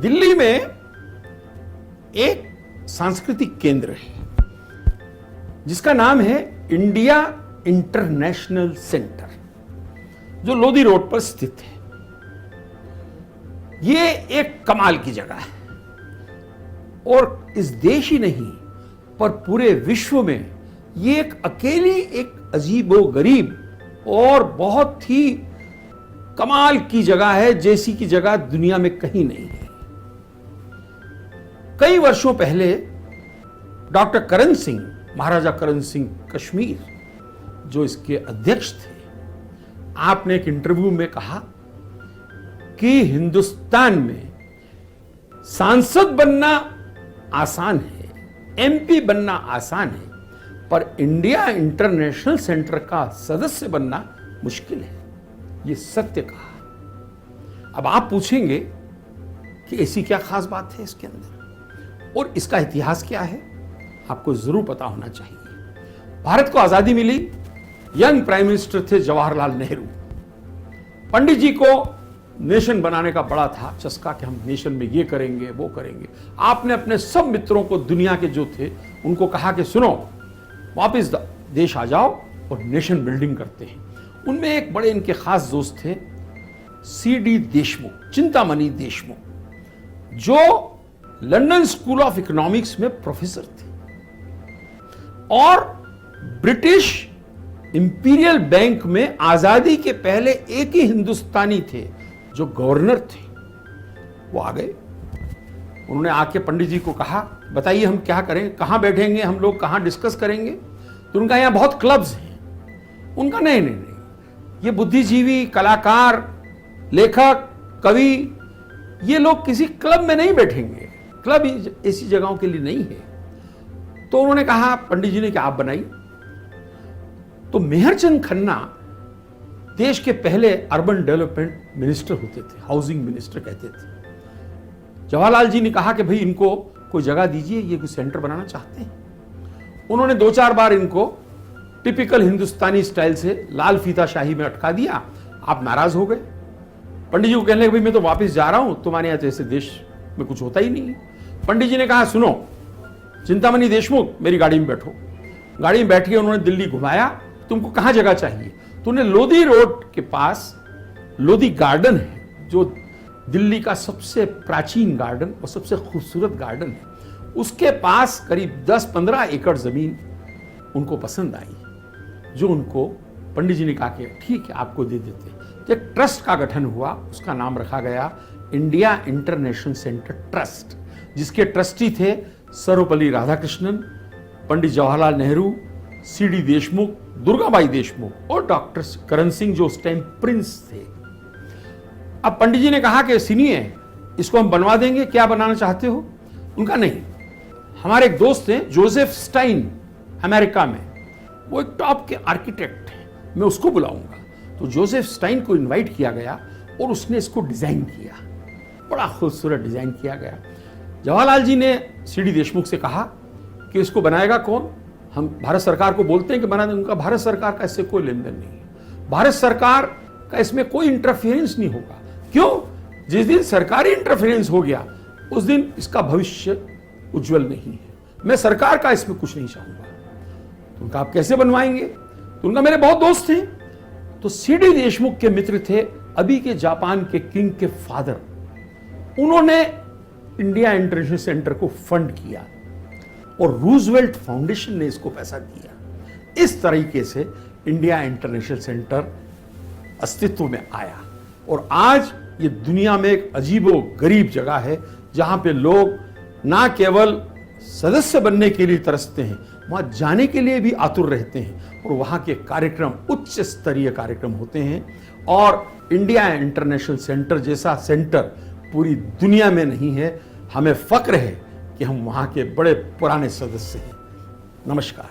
दिल्ली में एक सांस्कृतिक केंद्र है जिसका नाम है इंडिया इंटरनेशनल सेंटर, जो लोधी रोड पर स्थित है। ये एक कमाल की जगह है और इस देश ही नहीं पर पूरे विश्व में ये एक अकेली एक अजीबोगरीब और बहुत ही कमाल की जगह है, जैसी की जगह दुनिया में कहीं नहीं है। कई वर्षों पहले डॉक्टर करण सिंह, महाराजा करण सिंह कश्मीर, जो इसके अध्यक्ष थे, आपने एक इंटरव्यू में कहा कि हिंदुस्तान में सांसद बनना आसान है, एमपी बनना आसान है, पर इंडिया इंटरनेशनल सेंटर का सदस्य बनना मुश्किल है। यह सत्य कहा। अब आप पूछेंगे कि ऐसी क्या खास बात है इसके अंदर और इसका इतिहास क्या है। आपको जरूर पता होना चाहिए। भारत को आजादी मिली, यंग प्राइम मिनिस्टर थे जवाहरलाल नेहरू। पंडित जी को नेशन बनाने का बड़ा था चस्का कि हम नेशन में ये करेंगे वो करेंगे। आपने अपने सब मित्रों को, दुनिया के जो थे, उनको कहा कि सुनो, वापस देश आ जाओ और नेशन बिल्डिंग करते हैं। उनमें एक बड़े इनके खास दोस्त थे सीडी देशमुख, चिंतामणि देशमुख, जो लंदन स्कूल ऑफ इकोनॉमिक्स में प्रोफेसर थे और ब्रिटिश इंपीरियल बैंक में आजादी के पहले एक ही हिंदुस्तानी थे जो गवर्नर थे। वो आ गए, उन्होंने आके पंडित जी को कहा, बताइए हम क्या करें, कहां बैठेंगे हम लोग, कहां डिस्कस करेंगे। तो उनका यहां बहुत क्लब्स हैं। उनका नहीं नहीं नहीं, ये बुद्धिजीवी, कलाकार, लेखक, कवि, ये लोग किसी क्लब में नहीं बैठेंगे। क्लब ऐसी जगहों के लिए नहीं है। तो उन्होंने कहा, पंडित जी ने, कि आप बनाइए। तो मेहरचंद खन्ना देश के पहले अर्बन डेवलपमेंट मिनिस्टर होते थे, हाउसिंग मिनिस्टर कहते थे। जवाहरलाल जी ने कहा कि भाई इनको कोई जगह दीजिए, ये कोई सेंटर बनाना चाहते हैं। उन्होंने 2-4 बार इनको टिपिकल हिंदुस्तानी स्टाइल से लाल फीता शाही में अटका दिया। आप नाराज हो गए। पंडित जी को कहने लगे, भाई मैं तो वापस जा रहा हूं, तुम्हारे यहां जैसे देश में कुछ होता ही नहीं है। पंडित जी ने कहा, सुनो चिंतामणि देशमुख, मेरी गाड़ी में बैठो। गाड़ी में बैठ के उन्होंने दिल्ली घुमाया, तुमको कहां जगह चाहिए। तो उन्हें लोधी रोड के पास लोधी गार्डन है, जो दिल्ली का सबसे प्राचीन गार्डन और सबसे खूबसूरत गार्डन है, उसके पास करीब 10-15 एकड़ जमीन उनको पसंद आई, जो उनको पंडित जी ने कहा कि ठीक है आपको दे देते। तो एक ट्रस्ट का गठन हुआ, उसका नाम रखा गया इंडिया इंटरनेशनल सेंटर ट्रस्ट, जिसके ट्रस्टी थे सर्वपल्ली राधाकृष्णन, पंडित जवाहरलाल नेहरू, सीडी देशमुख, दुर्गाबाई देशमुख और डॉक्टर करण सिंह, जो उस टाइम प्रिंस थे। अब पंडित जी ने कहा कि सुनिए, इसको हम बनवा देंगे, क्या बनाना चाहते हो। उनका नहीं, हमारे एक दोस्त हैं जोसेफ स्टाइन, अमेरिका में, वो एक टॉप के आर्किटेक्ट हैं, मैं उसको बुलाऊंगा। तो जोसेफ स्टाइन को इनवाइट किया गया और उसने इसको डिजाइन किया, बड़ा खूबसूरत डिजाइन किया गया। जवाहरलाल जी ने सीडी देशमुख से कहा कि इसको बनाएगा कौन, हम भारत सरकार को बोलते हैं कि बना दें। उनका भारत सरकार का इससे कोई लेन देन नहीं है, भारत सरकार का इसमें कोई इंटरफेरेंस नहीं होगा। क्यों? जिस दिन सरकारी इंटरफेरेंस हो गया उस दिन इसका भविष्य उज्जवल नहीं है, मैं सरकार का इसमें कुछ नहीं चाहूंगा। तो उनका आप कैसे बनवाएंगे। तो उनका मेरे बहुत दोस्त थे। तो सीडी देशमुख के मित्र थे अभी के जापान के किंग के फादर, उन्होंने इंडिया इंटरनेशनल सेंटर को फंड किया और रूजवेल्ट फाउंडेशन ने इसको पैसा दिया। इस तरीके से इंडिया इंटरनेशनल सेंटर अस्तित्व में आया और आज ये दुनिया में एक अजीबो गरीब जगह है, जहां पे लोग ना केवल सदस्य बनने के लिए तरसते हैं, वहां जाने के लिए भी आतुर रहते हैं और वहां के कार्यक्रम उच्च स्तरीय कार्यक्रम होते हैं। और इंडिया इंटरनेशनल सेंटर जैसा सेंटर पूरी दुनिया में नहीं है। हमें फक्र है कि हम वहां के बड़े पुराने सदस्य हैं। नमस्कार।